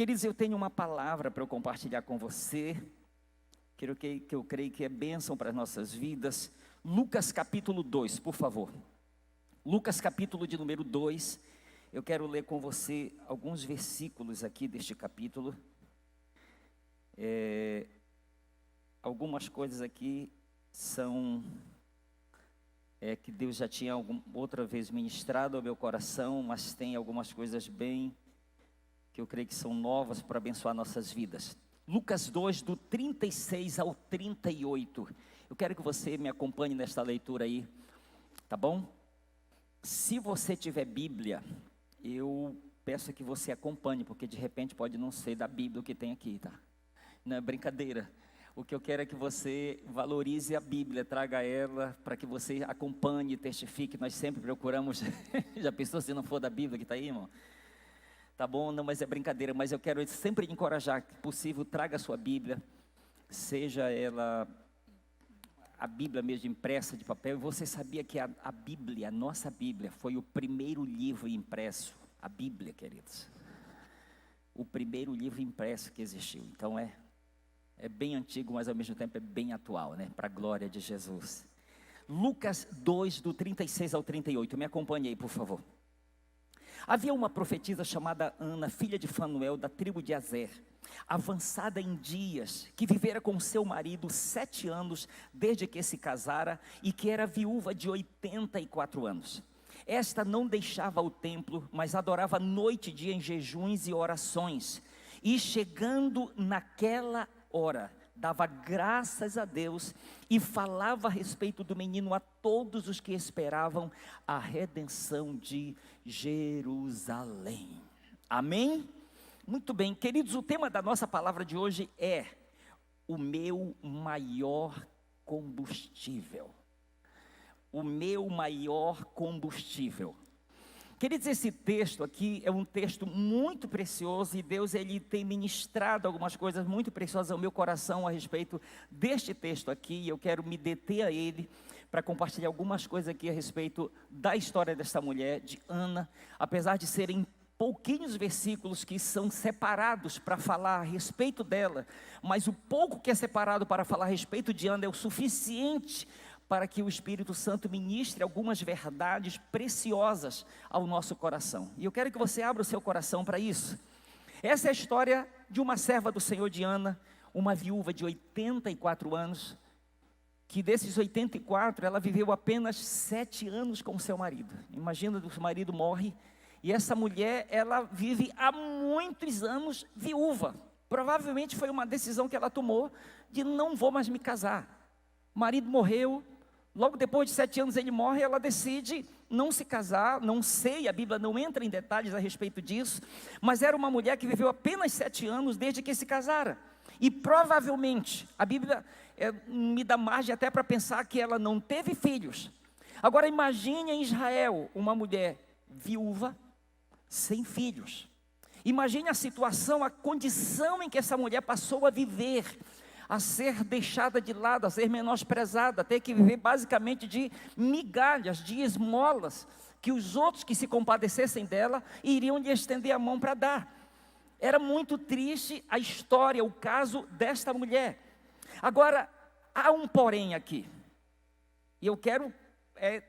Queridos, eu tenho uma palavra para eu compartilhar com você, que eu creio que é bênção para as nossas vidas. Lucas capítulo 2, por favor. Lucas capítulo de número 2, eu quero ler com você alguns versículos aqui deste capítulo. Algumas coisas aqui são que Deus já tinha outra vez ministrado ao meu coração, mas tem algumas coisas bem que eu creio que são novas para abençoar nossas vidas. Lucas 2, do 36 ao 38. Eu quero que você me acompanhe nesta leitura aí, tá bom? Se você tiver Bíblia, eu peço que você acompanhe, porque de repente pode não ser da Bíblia o que tem aqui, tá? Não é brincadeira. O que eu quero é que você valorize a Bíblia, traga ela para que você acompanhe, testifique. Nós sempre procuramos, já pensou se não for da Bíblia que está aí, irmão? Tá bom, não, mas é brincadeira, mas eu quero sempre encorajar, que possível, traga a sua Bíblia, seja ela a Bíblia mesmo impressa de papel. E você sabia que a Bíblia, a nossa Bíblia, foi o primeiro livro impresso? A Bíblia, queridos, o primeiro livro impresso que existiu. Então é bem antigo, mas ao mesmo tempo é bem atual, né? Para a glória de Jesus. Lucas 2, do 36 ao 38, me acompanhe aí, por favor. Havia uma profetisa chamada Ana, filha de Fanuel, da tribo de Azer, avançada em dias, que vivera com seu marido 7 anos, desde que se casara, e que era viúva de 84 anos. Esta não deixava o templo, mas adorava noite e dia em jejuns e orações, e chegando naquela hora, dava graças a Deus e falava a respeito do menino a todos os que esperavam a redenção de Jerusalém. Amém? Muito bem, queridos, o tema da nossa palavra de hoje é o meu maior combustível. O meu maior combustível. Queridos, esse texto aqui é um texto muito precioso e Deus ele tem ministrado algumas coisas muito preciosas ao meu coração a respeito deste texto aqui. E eu quero me deter a ele para compartilhar algumas coisas aqui a respeito da história desta mulher, de Ana. Apesar de serem pouquinhos versículos que são separados para falar a respeito dela, mas o pouco que é separado para falar a respeito de Ana é o suficiente para que o Espírito Santo ministre algumas verdades preciosas ao nosso coração. E eu quero que você abra o seu coração para isso. Essa é a história de uma serva do Senhor de Ana, uma viúva de 84 anos, que desses 84, ela viveu apenas 7 anos com seu marido. Imagina, o marido morre, e essa mulher, ela vive há muitos anos viúva. Provavelmente foi uma decisão que ela tomou, de não vou mais me casar. O marido morreu. Logo depois de 7 anos ele morre, ela decide não se casar, não sei, a Bíblia não entra em detalhes a respeito disso, mas era uma mulher que viveu apenas 7 anos desde que se casara, e provavelmente, a Bíblia me dá margem até para pensar que ela não teve filhos. Agora imagine em Israel, uma mulher viúva, sem filhos. Imagine a situação, a condição em que essa mulher passou a viver, a ser deixada de lado, a ser menosprezada, a ter que viver basicamente de migalhas, de esmolas, que os outros que se compadecessem dela, iriam lhe estender a mão para dar. Era muito triste a história, o caso desta mulher. Agora, há um porém aqui, e eu quero,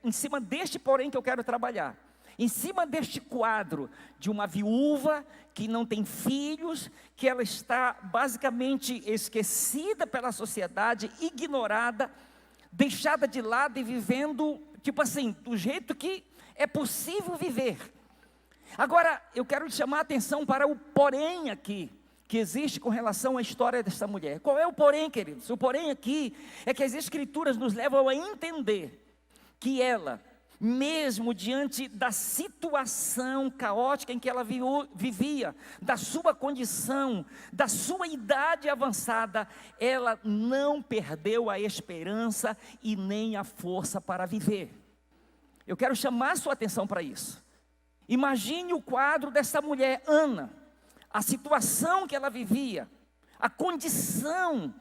em cima deste porém que eu quero trabalhar. Em cima deste quadro de uma viúva que não tem filhos, que ela está basicamente esquecida pela sociedade, ignorada, deixada de lado e vivendo, tipo assim, do jeito que é possível viver. Agora, eu quero chamar a atenção para o porém aqui, que existe com relação à história dessa mulher. Qual é o porém, queridos? O porém aqui é que as Escrituras nos levam a entender que ela, mesmo diante da situação caótica em que ela vivia, da sua condição, da sua idade avançada, ela não perdeu a esperança e nem a força para viver. Eu quero chamar a sua atenção para isso. Imagine o quadro dessa mulher, Ana, a situação que ela vivia, a condição.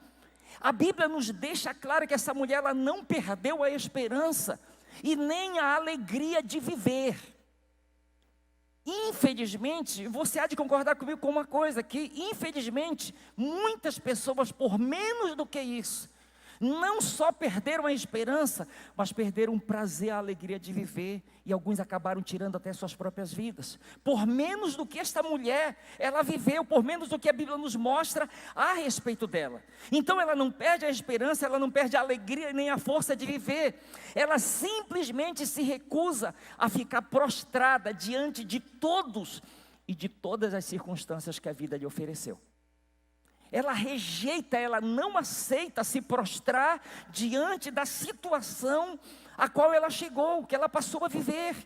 A Bíblia nos deixa claro que essa mulher ela não perdeu a esperança e nem a alegria de viver. Infelizmente, você há de concordar comigo com uma coisa, que infelizmente, muitas pessoas, por menos do que isso, não só perderam a esperança, mas perderam o prazer, a alegria de viver, e alguns acabaram tirando até suas próprias vidas, por menos do que esta mulher, ela viveu, por menos do que a Bíblia nos mostra a respeito dela. Então ela não perde a esperança, ela não perde a alegria nem a força de viver, ela simplesmente se recusa a ficar prostrada diante de todos e de todas as circunstâncias que a vida lhe ofereceu. Ela rejeita, ela não aceita se prostrar diante da situação a qual ela chegou, que ela passou a viver.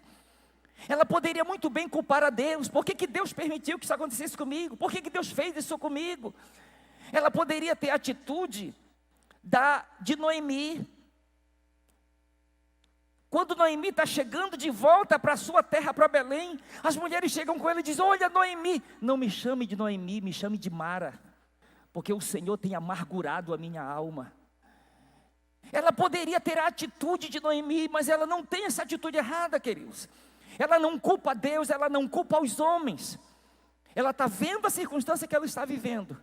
Ela poderia muito bem culpar a Deus. Por que Deus permitiu que isso acontecesse comigo? Por que Deus fez isso comigo? Ela poderia ter a atitude de Noemi. Quando Noemi está chegando de volta para a sua terra, para Belém, as mulheres chegam com ela e dizem: olha, Noemi, não me chame de Noemi, me chame de Mara, porque o Senhor tem amargurado a minha alma. Ela poderia ter a atitude de Noemi, mas ela não tem essa atitude errada, queridos. Ela não culpa Deus, ela não culpa os homens. Ela está vendo a circunstância que ela está vivendo,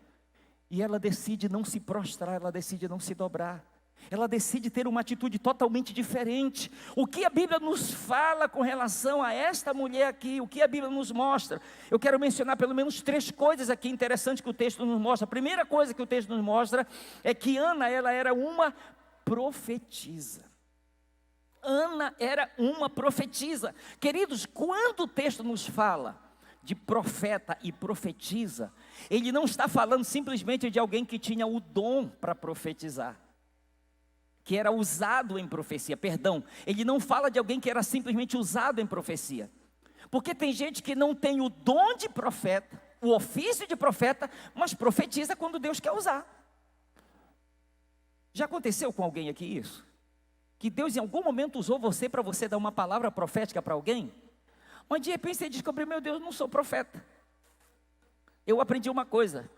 e ela decide não se prostrar, ela decide não se dobrar. Ela decide ter uma atitude totalmente diferente. O que a Bíblia nos fala com relação a esta mulher aqui? O que a Bíblia nos mostra? Eu quero mencionar pelo menos 3 coisas aqui interessantes que o texto nos mostra. A primeira coisa que o texto nos mostra é que Ana, ela era uma profetisa. Ana era uma profetisa. Queridos, quando o texto nos fala de profeta e profetisa, ele não está falando simplesmente de alguém que tinha o dom para profetizar, que era usado em profecia, ele não fala de alguém que era simplesmente usado em profecia, porque tem gente que não tem o dom de profeta, o ofício de profeta, mas profetiza quando Deus quer usar. Já aconteceu com alguém aqui isso? Que Deus em algum momento usou você para você dar uma palavra profética para alguém, mas de repente você descobriu: meu Deus, não sou profeta. Eu aprendi uma coisa: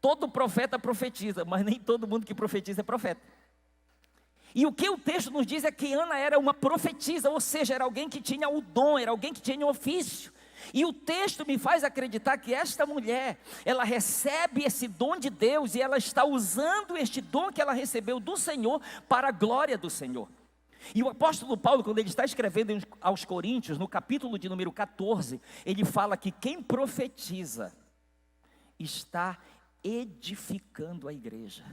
todo profeta profetiza, mas nem todo mundo que profetiza é profeta. E o que o texto nos diz é que Ana era uma profetisa, ou seja, era alguém que tinha o dom, era alguém que tinha o ofício. E o texto me faz acreditar que esta mulher, ela recebe esse dom de Deus, e ela está usando este dom que ela recebeu do Senhor para a glória do Senhor. E o apóstolo Paulo, quando ele está escrevendo aos Coríntios, no capítulo de número 14, ele fala que quem profetiza está edificando a igreja.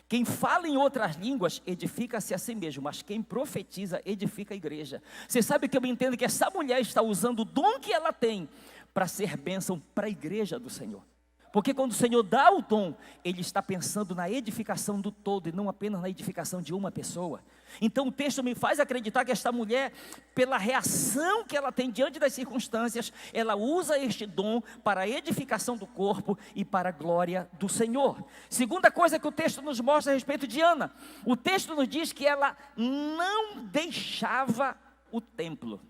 Quem fala em outras línguas edifica-se a si mesmo, mas quem profetiza edifica a igreja. Você sabe que eu entendo que essa mulher está usando o dom que ela tem para ser bênção para a igreja do Senhor. Porque quando o Senhor dá o dom, Ele está pensando na edificação do todo e não apenas na edificação de uma pessoa. Então o texto me faz acreditar que esta mulher, pela reação que ela tem diante das circunstâncias, ela usa este dom para a edificação do corpo e para a glória do Senhor. Segunda coisa que o texto nos mostra a respeito de Ana, o texto nos diz que ela não deixava o templo.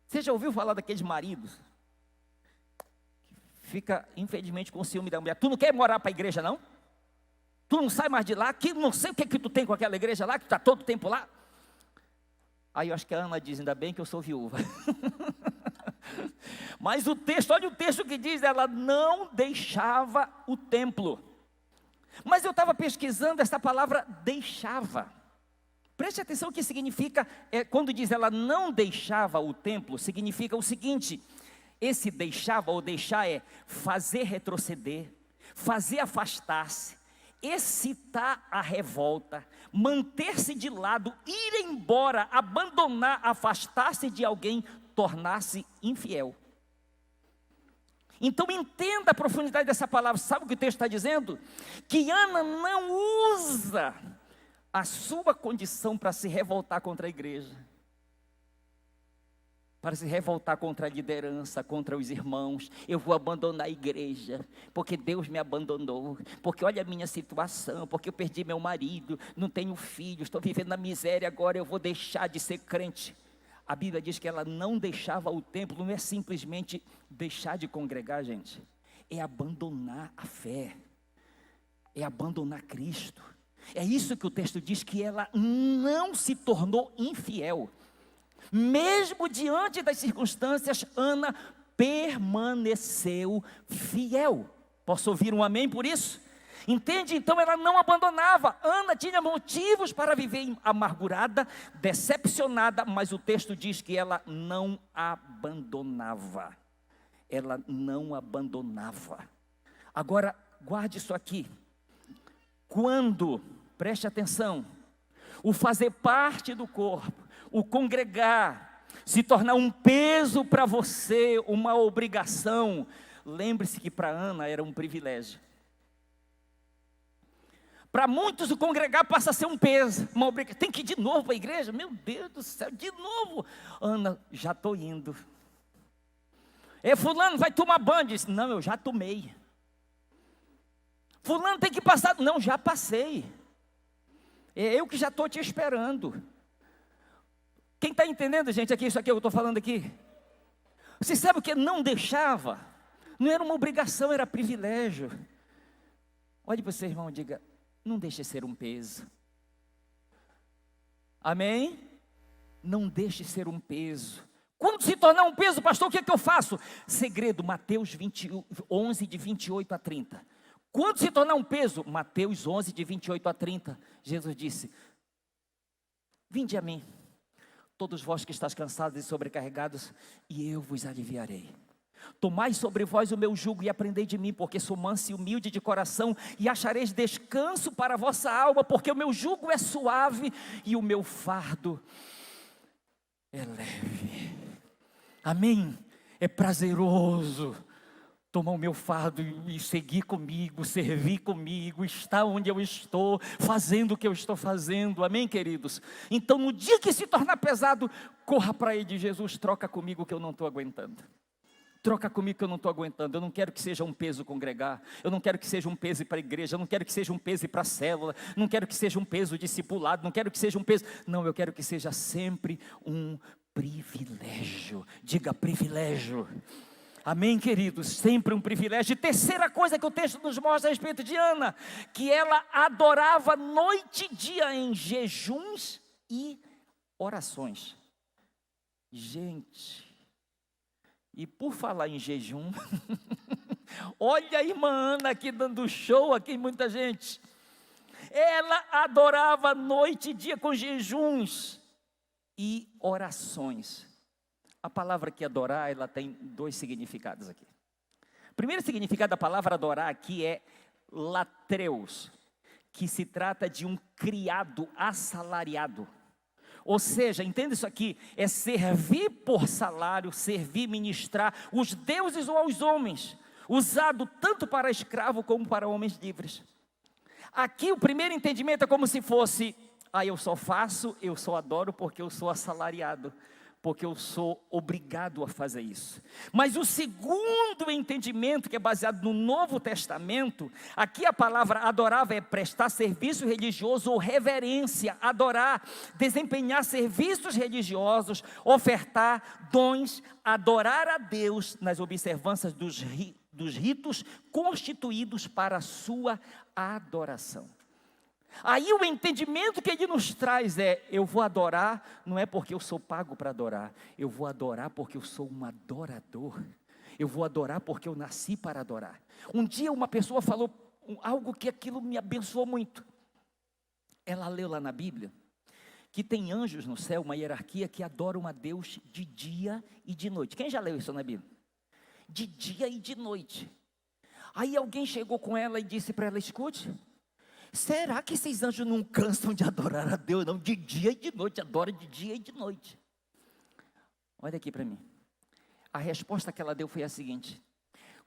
Você já ouviu falar daqueles maridos? Fica, infelizmente, com ciúme da mulher. Tu não quer morar para a igreja, não? Tu não sai mais de lá? Que não sei o que tu tem com aquela igreja lá, que tu está todo o tempo lá. Aí eu acho que a Ana diz: ainda bem que eu sou viúva. Mas o texto, olha o texto que diz: ela não deixava o templo. Mas eu estava pesquisando essa palavra deixava. Preste atenção o que significa, quando diz ela não deixava o templo, significa o seguinte: esse deixava ou deixar é fazer retroceder, fazer afastar-se, excitar a revolta, manter-se de lado, ir embora, abandonar, afastar-se de alguém, tornar-se infiel. Então entenda a profundidade dessa palavra. Sabe o que o texto está dizendo? Que Ana não usa a sua condição para se revoltar contra a igreja, para se revoltar contra a liderança, contra os irmãos. Eu vou abandonar a igreja, porque Deus me abandonou, porque olha a minha situação, porque eu perdi meu marido, não tenho filhos, estou vivendo na miséria agora, eu vou deixar de ser crente. A Bíblia diz que ela não deixava o templo, não é simplesmente deixar de congregar, gente, é abandonar a fé, é abandonar Cristo. É isso que o texto diz, que ela não se tornou infiel. Mesmo diante das circunstâncias, Ana permaneceu fiel. Posso ouvir um amém por isso? Entende? Então ela não abandonava. Ana tinha motivos para viver amargurada, decepcionada, mas o texto diz que ela não abandonava. Ela não abandonava. Agora, guarde isso aqui. Quando, preste atenção, o fazer parte do corpo, o congregar, se tornar um peso para você, uma obrigação, lembre-se que para Ana era um privilégio. Para muitos o congregar passa a ser um peso, uma obrigação. Tem que ir de novo para a igreja? Meu Deus do céu, de novo. Ana, já estou indo. Fulano, vai tomar banho? Disse, não, eu já tomei. Fulano tem que passar? Não, já passei. É eu que já estou te esperando. Quem está entendendo, gente, aqui, isso aqui eu estou falando aqui? Você sabe o que não deixava? Não era uma obrigação, era privilégio. Olhe para o seu irmão e diga, não deixe ser um peso. Amém? Não deixe ser um peso. Quando se tornar um peso, pastor, o que é que eu faço? Segredo, Mateus 11, de 28 a 30. Quando se tornar um peso, Mateus 11, de 28 a 30, Jesus disse, vinde a mim, todos vós que estáis cansados e sobrecarregados, e eu vos aliviarei. Tomai sobre vós o meu jugo e aprendei de mim, porque sou manso e humilde de coração, e achareis descanso para a vossa alma, porque o meu jugo é suave e o meu fardo é leve. Amém? É prazeroso tomar o meu fardo e seguir comigo, servir comigo, estar onde eu estou, fazendo o que eu estou fazendo, amém, queridos? Então, no dia que se tornar pesado, corra para ele, Jesus, troca comigo que eu não estou aguentando. Troca comigo que eu não estou aguentando. Eu não quero que seja um peso congregar, eu não quero que seja um peso ir para a igreja, eu não quero que seja um peso ir para a célula, não quero que seja um peso discipulado, não quero que seja um peso, não, eu quero que seja sempre um privilégio. Diga privilégio. Amém, queridos? Sempre um privilégio. E terceira coisa que o texto nos mostra a respeito de Ana, que ela adorava noite e dia em jejuns e orações. Gente, e por falar em jejum, olha a irmã Ana aqui dando show, aqui muita gente. Ela adorava noite e dia com jejuns e orações. A palavra que adorar, ela tem dois significados aqui. O primeiro significado da palavra adorar aqui é latreus, que se trata de um criado assalariado. Ou seja, entenda isso aqui, é servir por salário, servir, ministrar os deuses ou aos homens, usado tanto para escravo como para homens livres. Aqui o primeiro entendimento é como se fosse, eu só faço, eu só adoro porque eu sou assalariado, porque eu sou obrigado a fazer isso. Mas o segundo entendimento, que é baseado no Novo Testamento, aqui a palavra adorava é prestar serviço religioso ou reverência, adorar, desempenhar serviços religiosos, ofertar dons, adorar a Deus nas observâncias dos ritos constituídos para a sua adoração. Aí o entendimento que ele nos traz é, eu vou adorar, não é porque eu sou pago para adorar, eu vou adorar porque eu sou um adorador, eu vou adorar porque eu nasci para adorar. Um dia uma pessoa falou algo que aquilo me abençoou muito. Ela leu lá na Bíblia, que tem anjos no céu, uma hierarquia que adoram a Deus de dia e de noite. Quem já leu isso na Bíblia? De dia e de noite. Aí alguém chegou com ela e disse para ela, escute, será que esses anjos não cansam de adorar a Deus, não? De dia e de noite, adora de dia e de noite. Olha aqui para mim. A resposta que ela deu foi a seguinte: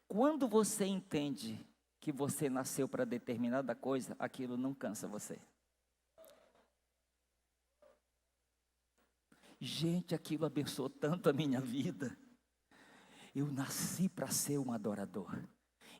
quando você entende que você nasceu para determinada coisa, aquilo não cansa você. Gente, aquilo abençoou tanto a minha vida. Eu nasci para ser um adorador,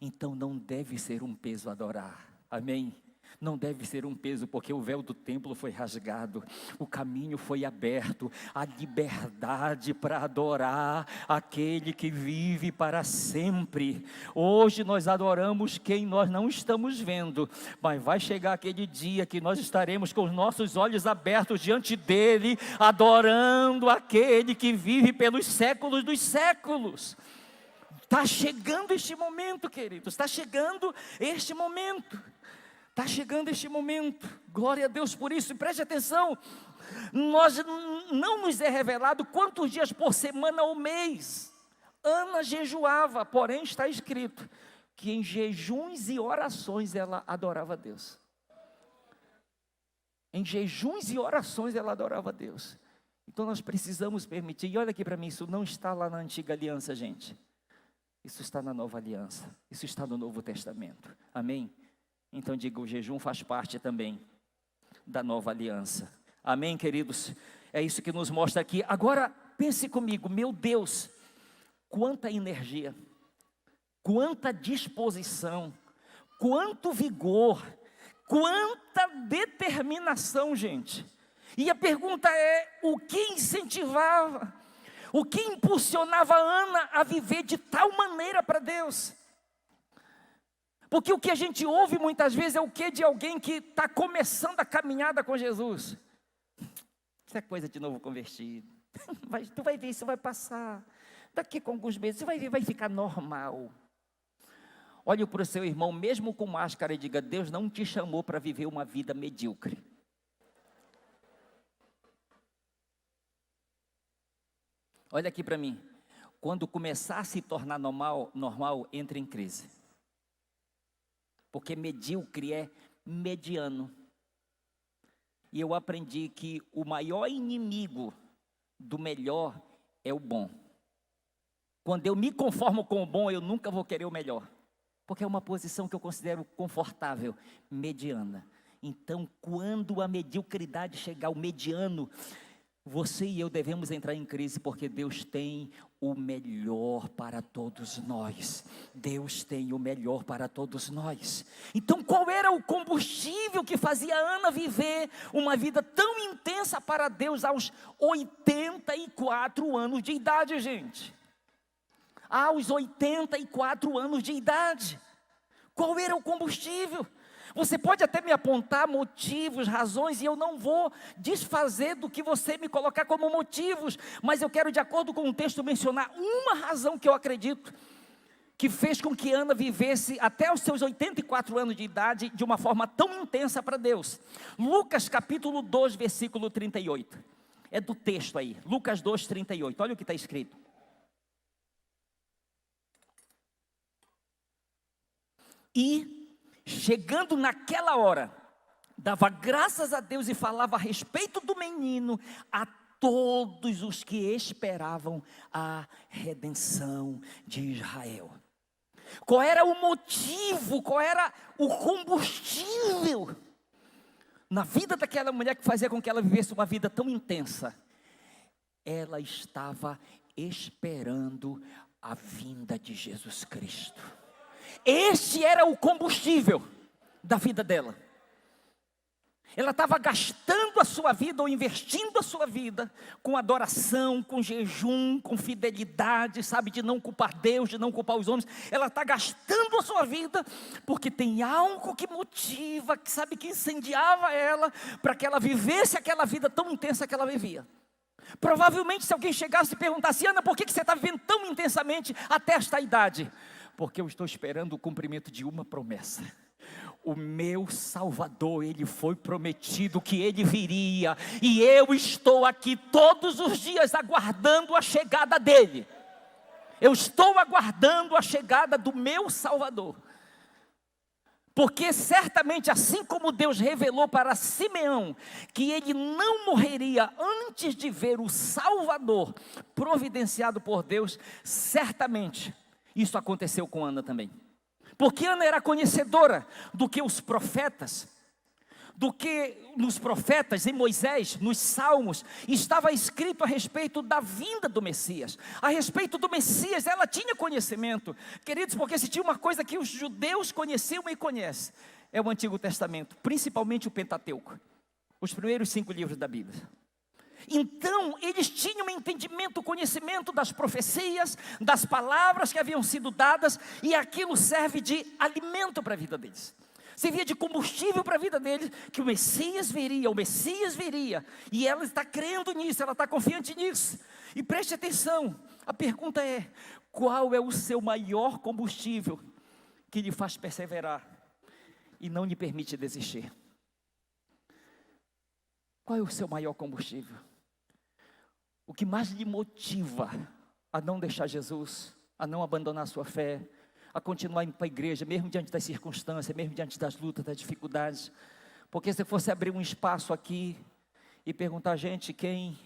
então não deve ser um peso adorar. Amém? Não deve ser um peso, porque o véu do templo foi rasgado, o caminho foi aberto, a liberdade para adorar aquele que vive para sempre. Hoje nós adoramos quem nós não estamos vendo, mas vai chegar aquele dia que nós estaremos com os nossos olhos abertos diante dele, adorando aquele que vive pelos séculos dos séculos. Está chegando este momento, queridos, está chegando este momento. Está chegando este momento, glória a Deus por isso, e preste atenção, não nos é revelado quantos dias por semana ou mês Ana jejuava, porém está escrito que em jejuns e orações ela adorava a Deus. Em jejuns e orações ela adorava a Deus. Então nós precisamos permitir, e olha aqui para mim, isso não está lá na antiga aliança, gente. Isso está na nova aliança, isso está no Novo Testamento, amém? Então diga, o jejum faz parte também da nova aliança. Amém, queridos? É isso que nos mostra aqui. Agora, pense comigo, meu Deus, quanta energia, quanta disposição, quanto vigor, quanta determinação, gente. E a pergunta é, o que incentivava, o que impulsionava Ana a viver de tal maneira para Deus? Porque o que a gente ouve muitas vezes é o que de alguém que está começando a caminhada com Jesus. Isso é coisa de novo convertido. Tu vai ver, isso vai passar. Daqui com alguns meses, você vai ver, vai ficar normal. Olhe para o seu irmão, mesmo com máscara, e diga, Deus não te chamou para viver uma vida medíocre. Olha aqui para mim. Quando começar a se tornar normal, entre em crise. Porque medíocre é mediano. E eu aprendi que o maior inimigo do melhor é o bom. Quando eu me conformo com o bom, eu nunca vou querer o melhor. Porque é uma posição que eu considero confortável, mediana. Então, quando a mediocridade chegar, o mediano, você e eu devemos entrar em crise, porque Deus tem o melhor para todos nós. Deus tem o melhor para todos nós. Então, qual era o combustível que fazia Ana viver uma vida tão intensa para Deus aos 84 anos de idade, gente? Aos 84 anos de idade. Qual era o combustível? Você pode até me apontar motivos, razões, e eu não vou desfazer do que você me colocar como motivos, mas eu quero, de acordo com o texto, mencionar uma razão que eu acredito que fez com que Ana vivesse até os seus 84 anos de idade de uma forma tão intensa para Deus. Lucas capítulo 2, versículo 38. É do texto aí, Lucas 2, 38. Olha o que está escrito. E chegando naquela hora, dava graças a Deus e falava a respeito do menino a todos os que esperavam a redenção de Israel. Qual era o motivo, qual era o combustível na vida daquela mulher que fazia com que ela vivesse uma vida tão intensa? Ela estava esperando a vinda de Jesus Cristo. Este era o combustível da vida dela. Ela estava gastando a sua vida, ou investindo a sua vida, com adoração, com jejum, com fidelidade, sabe, de não culpar Deus, de não culpar os homens. Ela está gastando a sua vida, porque tem algo que motiva, que sabe, que incendiava ela, para que ela vivesse aquela vida tão intensa que ela vivia. Provavelmente, se alguém chegasse e perguntasse, Ana, por que você está vivendo tão intensamente até esta idade? Porque eu estou esperando o cumprimento de uma promessa. O meu Salvador, ele foi prometido que ele viria, e eu estou aqui todos os dias aguardando a chegada dele. Eu estou aguardando a chegada do meu Salvador. Porque certamente, assim como Deus revelou para Simeão que ele não morreria antes de ver o Salvador providenciado por Deus, certamente isso aconteceu com Ana também. Porque Ana era conhecedora do que os profetas, do que nos profetas, em Moisés, nos Salmos, estava escrito a respeito da vinda do Messias. A respeito do Messias, ela tinha conhecimento. Queridos, porque se tinha uma coisa que os judeus conheciam e conhecem, é o Antigo Testamento, principalmente o Pentateuco, os primeiros 5 livros da Bíblia. Então, eles tinham entendimento, conhecimento das profecias, das palavras que haviam sido dadas, e aquilo serve de alimento para a vida deles. Servia de combustível para a vida deles, que o Messias viria, e ela está crendo nisso, ela está confiante nisso. E preste atenção, a pergunta é: qual é o seu maior combustível que lhe faz perseverar e não lhe permite desistir? Qual é o seu maior combustível? O que mais lhe motiva a não deixar Jesus, a não abandonar a sua fé, a continuar indo para a igreja, mesmo diante das circunstâncias, mesmo diante das lutas, das dificuldades? Porque se fosse abrir um espaço aqui e perguntar, gente, quem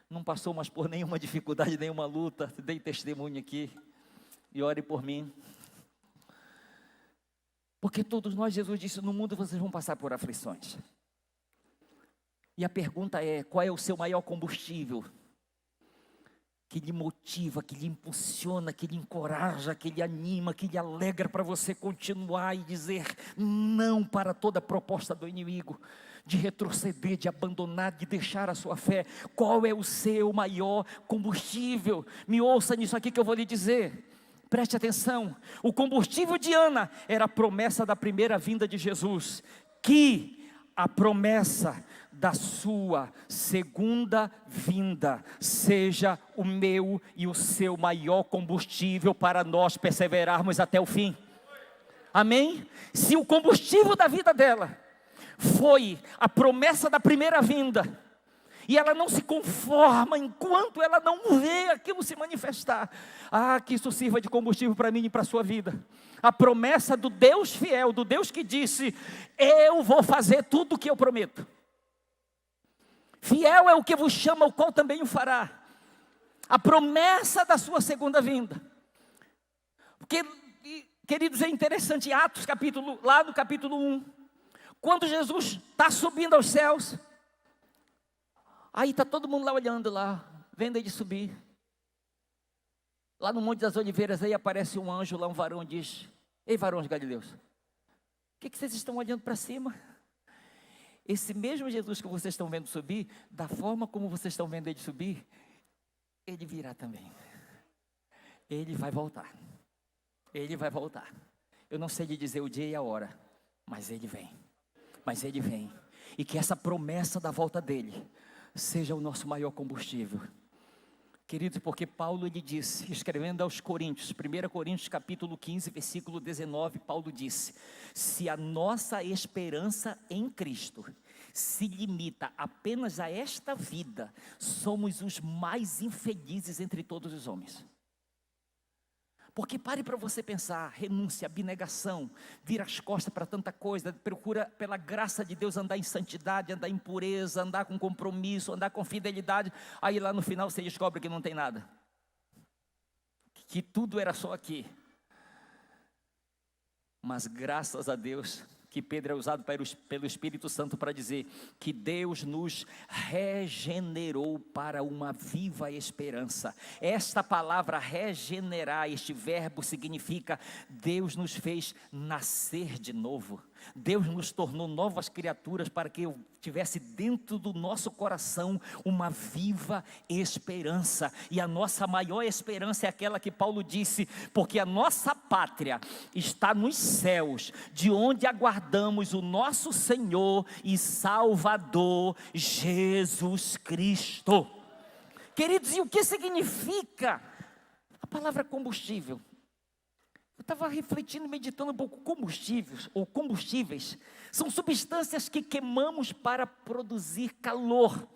não passou mais por nenhuma dificuldade, nenhuma luta, dê testemunho aqui e ore por mim. Porque todos nós, Jesus disse, no mundo vocês vão passar por aflições. E a pergunta é, qual é o seu maior combustível que lhe motiva, que lhe impulsiona, que lhe encoraja, que lhe anima, que lhe alegra para você continuar e dizer não para toda proposta do inimigo, de retroceder, de abandonar, de deixar a sua fé? Qual é o seu maior combustível? Me ouça nisso aqui que eu vou lhe dizer. Preste atenção. O combustível de Ana era a promessa da primeira vinda de Jesus, que a promessa da sua segunda vinda seja o meu e o seu maior combustível para nós perseverarmos até o fim. Amém? Se o combustível da vida dela foi a promessa da primeira vinda, e ela não se conforma enquanto ela não vê aquilo se manifestar, que isso sirva de combustível para mim e para a sua vida. A promessa do Deus fiel, do Deus que disse, eu vou fazer tudo o que eu prometo. Fiel é o que vos chama, o qual também o fará. A promessa da sua segunda vinda. Porque, queridos, é interessante, Atos, lá no capítulo 1, quando Jesus está subindo aos céus, aí está todo mundo lá olhando lá, vendo ele subir. Lá no Monte das Oliveiras, aí aparece um anjo lá, um varão, diz, ei varões galileus, o que vocês estão olhando para cima? Esse mesmo Jesus que vocês estão vendo subir, da forma como vocês estão vendo ele subir, ele virá também. Ele vai voltar. Ele vai voltar. Eu não sei lhe dizer o dia e a hora, mas ele vem. Mas ele vem. E que essa promessa da volta dele seja o nosso maior combustível. Queridos, porque Paulo ele disse, escrevendo aos Coríntios, 1 Coríntios capítulo 15, versículo 19, Paulo disse, se a nossa esperança em Cristo se limita apenas a esta vida, somos os mais infelizes entre todos os homens. Porque pare para você pensar, renúncia, abnegação, vira as costas para tanta coisa, procura pela graça de Deus andar em santidade, andar em pureza, andar com compromisso, andar com fidelidade, aí lá no final você descobre que não tem nada, que tudo era só aqui. Mas graças a Deus que Pedro é usado pelo Espírito Santo para dizer que Deus nos regenerou para uma viva esperança. Esta palavra regenerar, este verbo significa Deus nos fez nascer de novo. Deus nos tornou novas criaturas para que eu tivesse dentro do nosso coração uma viva esperança. E a nossa maior esperança é aquela que Paulo disse, porque a nossa pátria está nos céus, de onde aguardamos o nosso Senhor e Salvador Jesus Cristo. Queridos, e o que significa a palavra combustível? Eu estava refletindo, meditando um pouco. Combustíveis ou combustíveis são substâncias que queimamos para produzir calor.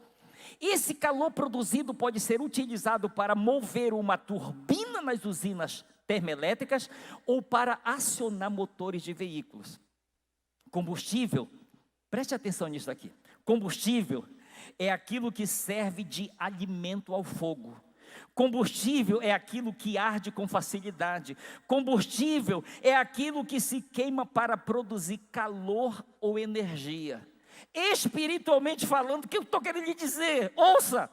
Esse calor produzido pode ser utilizado para mover uma turbina nas usinas termoelétricas ou para acionar motores de veículos. Combustível, preste atenção nisso aqui. Combustível é aquilo que serve de alimento ao fogo. Combustível é aquilo que arde com facilidade. Combustível é aquilo que se queima para produzir calor ou energia. Espiritualmente falando, o que eu estou querendo lhe dizer? Ouça!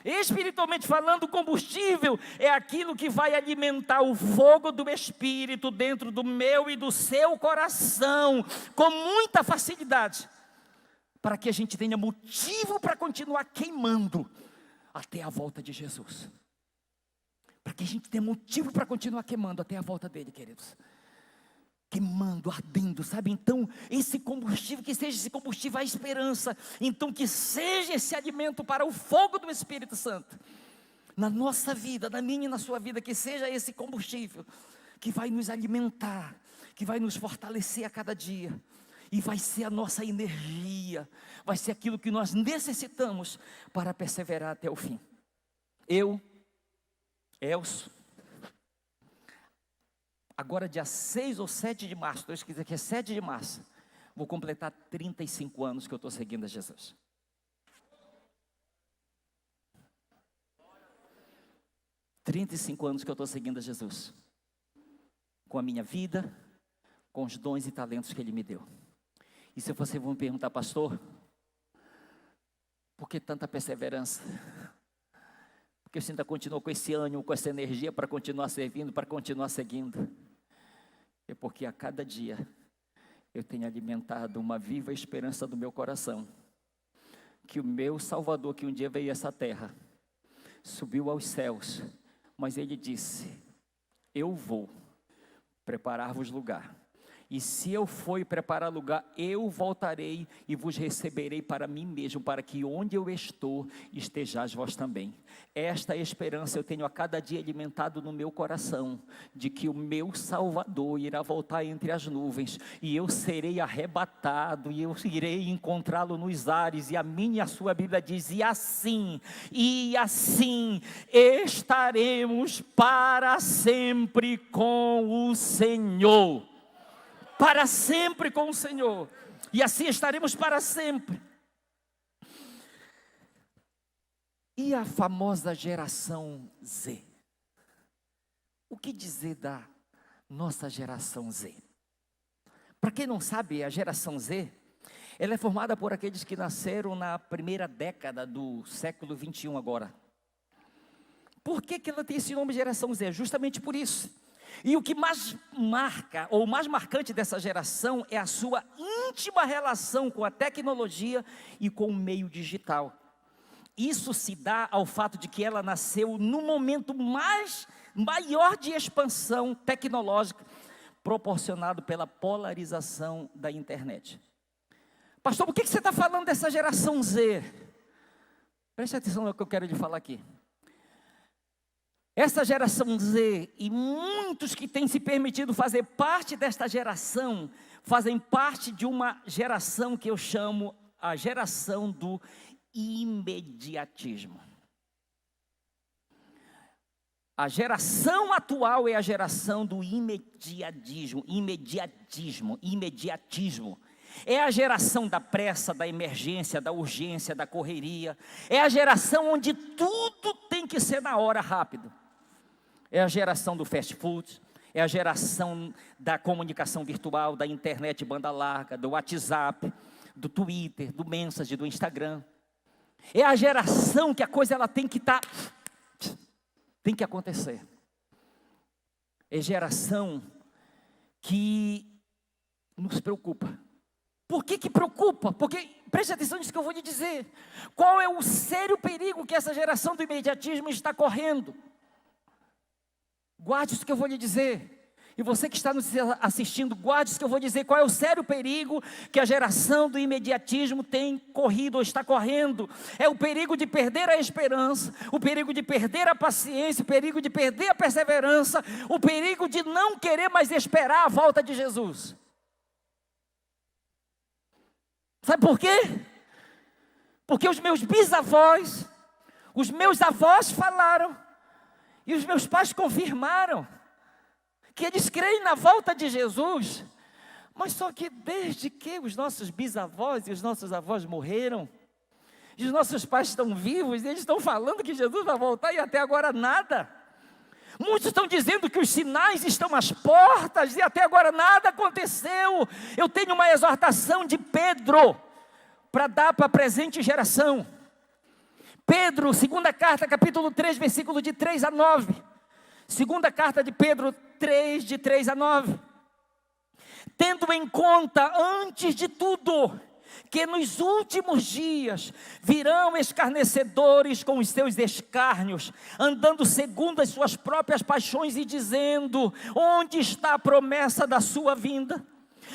Espiritualmente falando, o combustível é aquilo que vai alimentar o fogo do Espírito dentro do meu e do seu coração, com muita facilidade, para que a gente tenha motivo para continuar queimando até a volta de Jesus. Para que a gente tenha motivo para continuar queimando até a volta dele, queridos. Queimando, ardendo, sabe? Então, esse combustível, que seja esse combustível a esperança. Então, que seja esse alimento para o fogo do Espírito Santo. Na nossa vida, na minha e na sua vida, que seja esse combustível que vai nos alimentar, que vai nos fortalecer a cada dia. E vai ser a nossa energia, vai ser aquilo que nós necessitamos para perseverar até o fim. Eu, Elcio, agora dia 6 ou 7 de março, estou escrito aqui, é 7 de março, vou completar 35 anos que eu estou seguindo a Jesus. Que eu estou seguindo a Jesus, com a minha vida, com os dons e talentos que Ele me deu. E se você for me perguntar, pastor, por que tanta perseverança? Porque você ainda continua com esse ânimo, com essa energia para continuar servindo, para continuar seguindo. É porque a cada dia eu tenho alimentado uma viva esperança do meu coração, que o meu Salvador, que um dia veio a essa terra, subiu aos céus, mas Ele disse: eu vou preparar-vos lugar. E se eu for preparar lugar, eu voltarei e vos receberei para mim mesmo, para que onde eu estou, estejais vós também. Esta esperança eu tenho a cada dia alimentado no meu coração, de que o meu Salvador irá voltar entre as nuvens, e eu serei arrebatado, e eu irei encontrá-lo nos ares, e a minha e a sua Bíblia diz, e assim estaremos para sempre com o Senhor. Para sempre com o Senhor, e assim estaremos para sempre. E a famosa geração Z? O que dizer da nossa geração Z? Para quem não sabe, a geração Z, ela é formada por aqueles que nasceram na primeira década do século 21 agora. Por que ela tem esse nome geração Z? Justamente por isso. E o que mais marca, ou mais marcante dessa geração, é a sua íntima relação com a tecnologia e com o meio digital. Isso se dá ao fato de que ela nasceu no momento maior de expansão tecnológica, proporcionado pela polarização da internet. Pastor, por que você está falando dessa geração Z? Preste atenção no que eu quero lhe falar aqui. Essa geração Z e muitos que têm se permitido fazer parte desta geração, fazem parte de uma geração que eu chamo a geração do imediatismo. A geração atual é a geração do imediatismo. É a geração da pressa, da emergência, da urgência, da correria. É a geração onde tudo tem que ser na hora, rápido. É a geração do fast food, é a geração da comunicação virtual, da internet banda larga, do WhatsApp, do Twitter, do Message, do Instagram. É a geração que a coisa ela tem que tem que acontecer. É geração que nos preocupa. Por que preocupa? Porque, preste atenção nisso que eu vou lhe dizer. Qual é o sério perigo que essa geração do imediatismo está correndo? Guarde isso que eu vou lhe dizer. E você que está nos assistindo, guarde isso que eu vou dizer. Qual é o sério perigo que a geração do imediatismo tem corrido ou está correndo? É o perigo de perder a esperança, o perigo de perder a paciência, o perigo de perder a perseverança, o perigo de não querer mais esperar a volta de Jesus. Sabe por quê? Porque os meus bisavós, os meus avós falaram, e os meus pais confirmaram, que eles creem na volta de Jesus, mas só que desde que os nossos bisavós e os nossos avós morreram, e os nossos pais estão vivos, e eles estão falando que Jesus vai voltar e até agora nada. Muitos estão dizendo que os sinais estão às portas e até agora nada aconteceu. Eu tenho uma exortação de Pedro para dar para a presente geração. Pedro, segunda carta, capítulo 3, versículo de 3 a 9. Segunda carta de Pedro 3, de 3 a 9. Tendo em conta, antes de tudo, que nos últimos dias virão escarnecedores com os seus escárnios, andando segundo as suas próprias paixões e dizendo: onde está a promessa da sua vinda?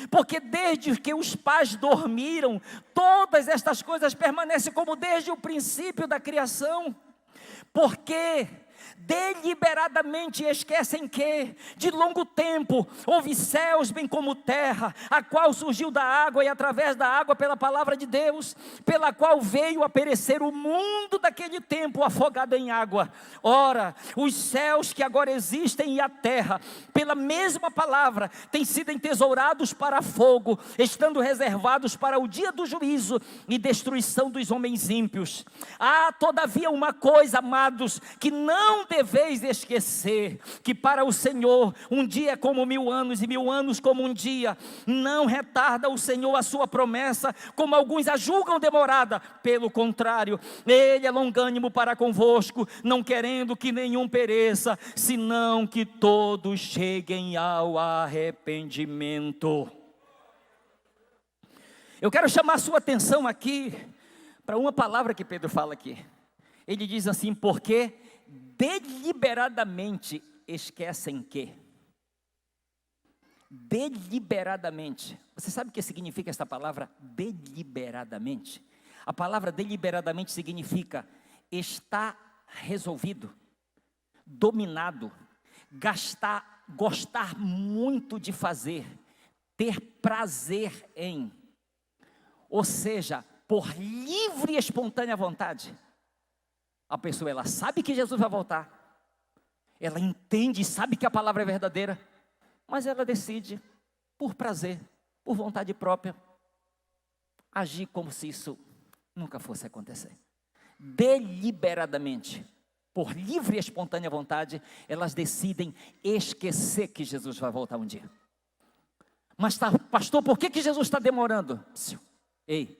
Porque desde que os pais dormiram, todas estas coisas permanecem como desde o princípio da criação. Porque deliberadamente esquecem que, de longo tempo, houve céus bem como terra, a qual surgiu da água e através da água pela palavra de Deus, pela qual veio a perecer o mundo daquele tempo afogado em água. Ora, os céus que agora existem e a terra, pela mesma palavra, têm sido entesourados para fogo, estando reservados para o dia do juízo e destruição dos homens ímpios. Há todavia uma coisa, amados, que não deveis esquecer, que para o Senhor um dia é como 1000 anos e 1000 anos como um dia. Não retarda o Senhor a sua promessa, como alguns a julgam demorada. Pelo contrário, Ele é longânimo para convosco, não querendo que nenhum pereça, senão que todos cheguem ao arrependimento. Eu quero chamar a sua atenção aqui para uma palavra que Pedro fala aqui. Ele diz assim: porque deliberadamente esquecem que. Deliberadamente. Você sabe o que significa esta palavra deliberadamente? A palavra deliberadamente significa estar resolvido, dominado, gostar muito de fazer, ter prazer em. Ou seja, por livre e espontânea vontade. A pessoa, ela sabe que Jesus vai voltar, ela entende e sabe que a palavra é verdadeira, mas ela decide, por prazer, por vontade própria, agir como se isso nunca fosse acontecer. Deliberadamente, por livre e espontânea vontade, elas decidem esquecer que Jesus vai voltar um dia. Mas pastor, por que Jesus está demorando? Ei,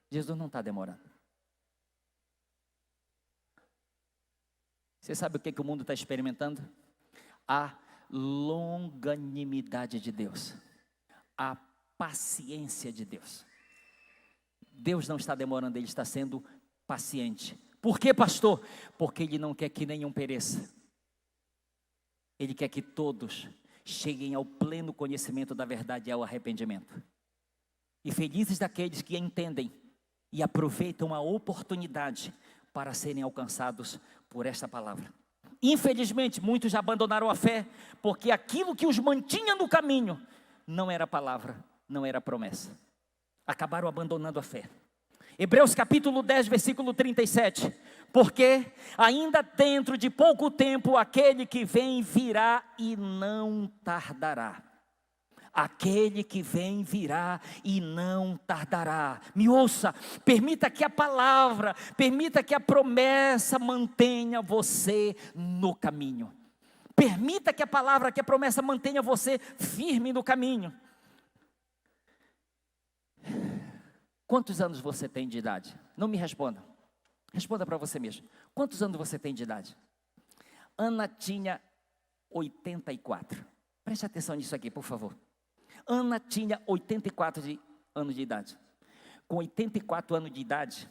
Jesus não está demorando. Você sabe o que o mundo está experimentando? A longanimidade de Deus, a paciência de Deus. Deus não está demorando, Ele está sendo paciente. Por quê, pastor? Porque Ele não quer que nenhum pereça. Ele quer que todos cheguem ao pleno conhecimento da verdade e ao arrependimento. E felizes daqueles que entendem e aproveitam a oportunidade para serem alcançados por esta palavra. Infelizmente, muitos já abandonaram a fé, porque aquilo que os mantinha no caminho não era palavra, não era promessa. Acabaram abandonando a fé. Hebreus capítulo 10, versículo 37. Porque ainda dentro de pouco tempo aquele que vem virá e não tardará. Aquele que vem virá e não tardará. Me ouça, permita que a palavra, permita que a promessa mantenha você no caminho. Permita que a palavra, que a promessa mantenha você firme no caminho. Quantos anos você tem de idade? Não me responda. Responda para você mesmo. Quantos anos você tem de idade? Ana tinha 84. Preste atenção nisso aqui, por favor. Ana tinha 84 anos de idade. Com 84 anos de idade,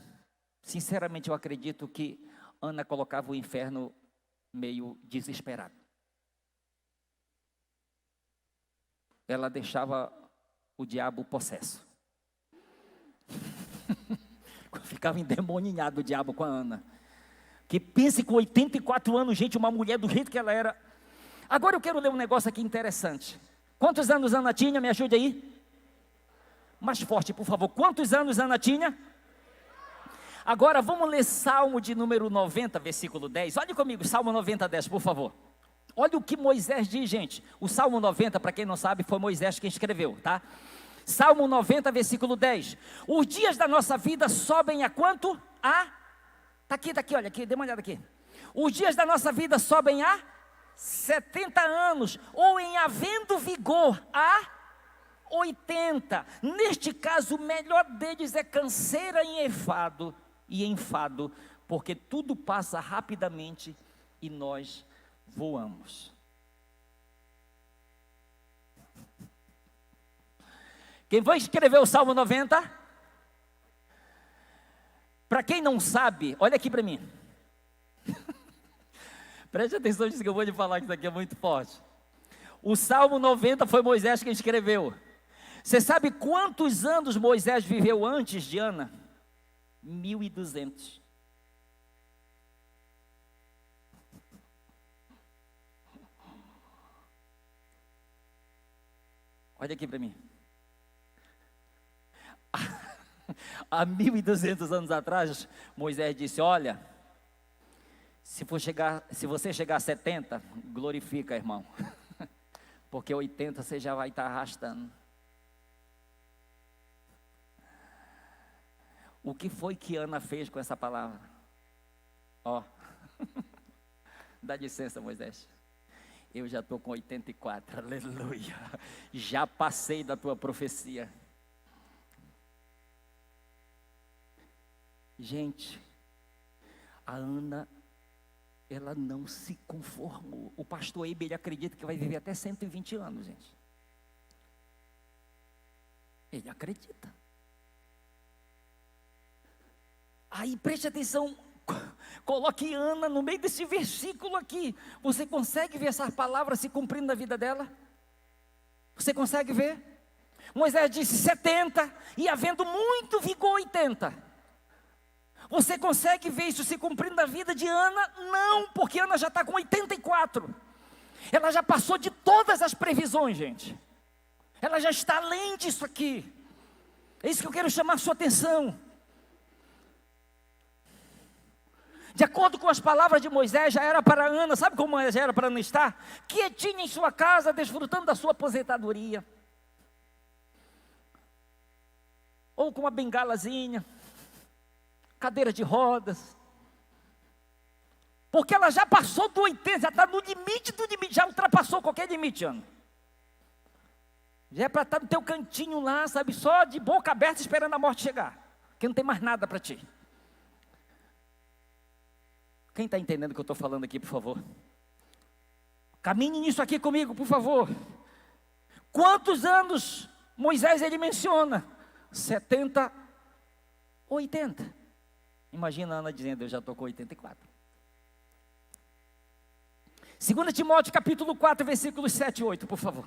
sinceramente eu acredito que Ana colocava o inferno meio desesperado. Ela deixava o diabo possesso. Ficava endemoninhado o diabo com a Ana. Que pense com 84 anos, gente, uma mulher do jeito que ela era. Agora eu quero ler um negócio aqui interessante. Quantos anos Ana tinha? Me ajude aí. Mais forte, por favor. Quantos anos Ana tinha? Agora vamos ler Salmo de número 90, versículo 10. Olhe comigo, Salmo 90, 10, por favor. Olha o que Moisés diz, gente. O Salmo 90, para quem não sabe, foi Moisés quem escreveu, tá? Salmo 90, versículo 10. Os dias da nossa vida sobem a quanto? Tá aqui, olha aqui, dê uma olhada aqui. Os dias da nossa vida sobem a 70 anos, ou em havendo vigor a 80. Neste caso, o melhor deles é canseira e enfado, porque tudo passa rapidamente e nós voamos. Quem vai escrever o Salmo 90? Para quem não sabe, olha aqui para mim. Preste atenção nisso que eu vou te falar, que isso aqui é muito forte. O Salmo 90 foi Moisés quem escreveu. Você sabe quantos anos Moisés viveu antes de Ana? 1200. Olha aqui para mim. Há 1200 anos atrás, Moisés disse: olha, se você chegar a 70, glorifica, irmão, porque 80 você já vai estar arrastando. O que foi que Ana fez com essa palavra? Ó, dá licença, Moisés, eu já estou com 84, aleluia, já passei da tua profecia. Gente, a Ana, ela não se conformou. O pastor Eibe, ele acredita que vai viver até 120 anos, gente. Ele acredita. Aí preste atenção, coloque Ana no meio desse versículo aqui. Você consegue ver essa palavra se cumprindo na vida dela? Você consegue ver? Moisés disse 70 e havendo muito vigor 80. Você consegue ver isso se cumprindo na vida de Ana? Não, porque Ana já está com 84. Ela já passou de todas as previsões, gente. Ela já está além disso aqui. É isso que eu quero chamar a sua atenção. De acordo com as palavras de Moisés, já era para Ana, sabe como já era para Ana estar? Quietinha em sua casa, desfrutando da sua aposentadoria. Ou com uma bengalazinha, cadeira de rodas, porque ela já passou do 80, já está no limite do limite, já ultrapassou qualquer limite, Ana. Já é para estar no teu cantinho lá, sabe, só de boca aberta esperando a morte chegar, que não tem mais nada para ti. Quem está entendendo o que eu estou falando aqui, por favor? Caminhe nisso aqui comigo, por favor. Quantos anos Moisés ele menciona? 70, 80. Imagina a Ana dizendo: eu já estou com 84. 2 Timóteo capítulo 4, versículos 7 e 8, por favor.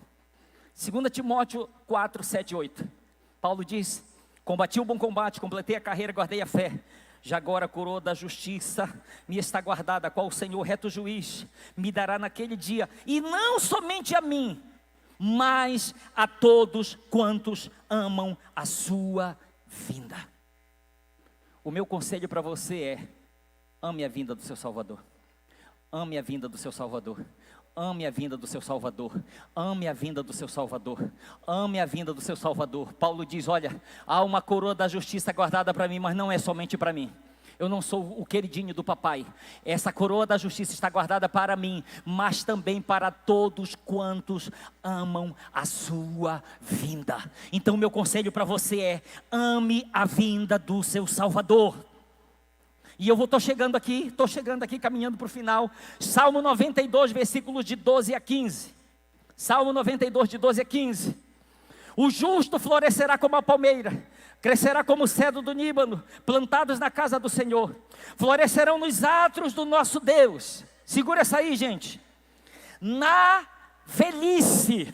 2 Timóteo 4, 7 e 8. Paulo diz: combati o bom combate, completei a carreira, guardei a fé. Já agora a coroa da justiça me está guardada, a qual o Senhor, reto juiz, me dará naquele dia. E não somente a mim, mas a todos quantos amam a sua vinda. O meu conselho para você é: ame a vinda do seu Salvador. Ame a vinda do seu Salvador. Ame a vinda do seu Salvador. Ame a vinda do seu Salvador. Ame a vinda do seu Salvador. Paulo diz: olha, há uma coroa da justiça guardada para mim, mas não é somente para mim. Eu não sou o queridinho do papai. Essa coroa da justiça está guardada para mim, mas também para todos quantos amam a sua vinda. Então meu conselho para você é: ame a vinda do seu Salvador. E eu estou chegando aqui, caminhando para o final. Salmo 92, versículos de 12 a 15. Salmo 92, de 12 a 15. O justo florescerá como a palmeira, crescerá como o cedro do Líbano, plantados na casa do Senhor. Florescerão nos átrios do nosso Deus. Segura essa aí, gente. Na velhice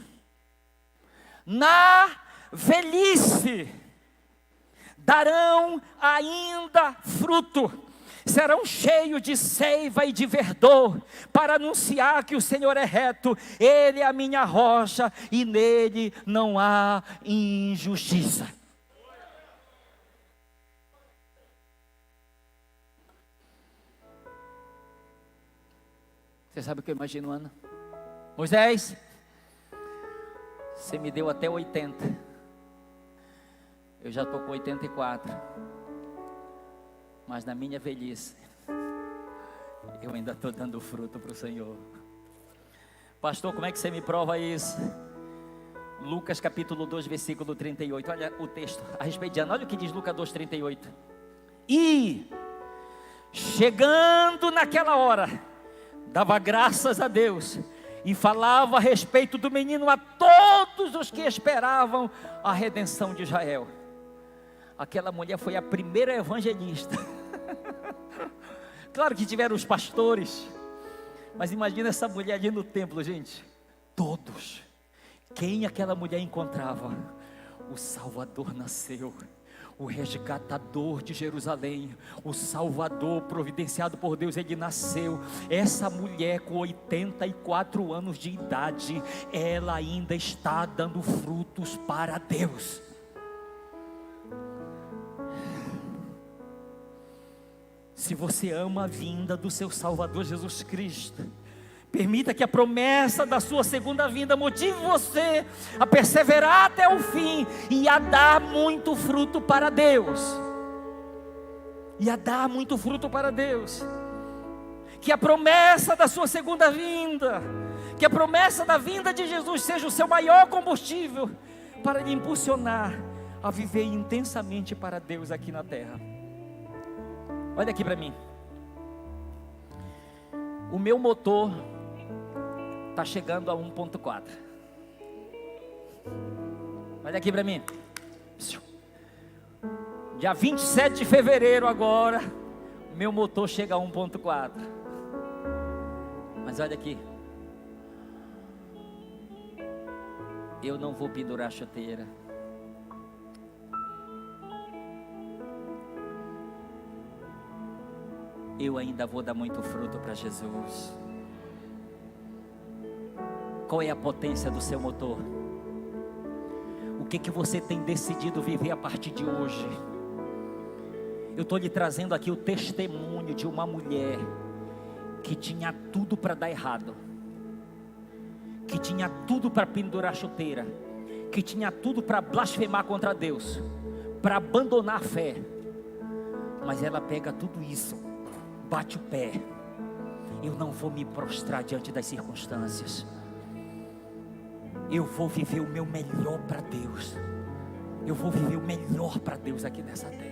darão ainda fruto. Serão cheios de seiva e de verdor, para anunciar que o Senhor é reto, Ele é a minha rocha, e nele não há injustiça. Você sabe o que eu imagino, Ana? Moisés, você me deu até 80, eu já estou com 84. Mas na minha velhice, eu ainda estou dando fruto para o Senhor. Pastor, como é que você me prova isso? Lucas capítulo 2, versículo 38. Olha o texto a respeito de Ana. Olha o que diz Lucas 2, 38. E, chegando naquela hora, dava graças a Deus e falava a respeito do menino a todos os que esperavam a redenção de Israel. Aquela mulher foi a primeira evangelista. Claro que tiveram os pastores, mas imagina essa mulher ali no templo, gente. Todos. Quem aquela mulher encontrava? O Salvador nasceu. O resgatador de Jerusalém, o Salvador providenciado por Deus, ele nasceu. Essa mulher com 84 anos de idade, ela ainda está dando frutos para Deus. Se você ama a vinda do seu Salvador Jesus Cristo, permita que a promessa da sua segunda vinda motive você a perseverar até o fim e a dar muito fruto para Deus. E a dar muito fruto para Deus. Que a promessa da sua segunda vinda, que a promessa da vinda de Jesus seja o seu maior combustível para lhe impulsionar a viver intensamente para Deus aqui na terra. Olha aqui para mim. O meu motor está chegando a 1.4. Olha aqui para mim. Dia 27 de fevereiro agora, meu motor chega a 1.4. Mas olha aqui. Eu não vou pendurar a chuteira. Eu ainda vou dar muito fruto para Jesus. Qual é a potência do seu motor? O que você tem decidido viver a partir de hoje? Eu estou lhe trazendo aqui o testemunho de uma mulher que tinha tudo para dar errado, que tinha tudo para pendurar a chuteira, que tinha tudo para blasfemar contra Deus, para abandonar a fé. Mas ela pega tudo isso, bate o pé. Eu não vou me prostrar diante das circunstâncias. Eu vou viver o meu melhor para Deus. Eu vou viver o melhor para Deus aqui nessa terra.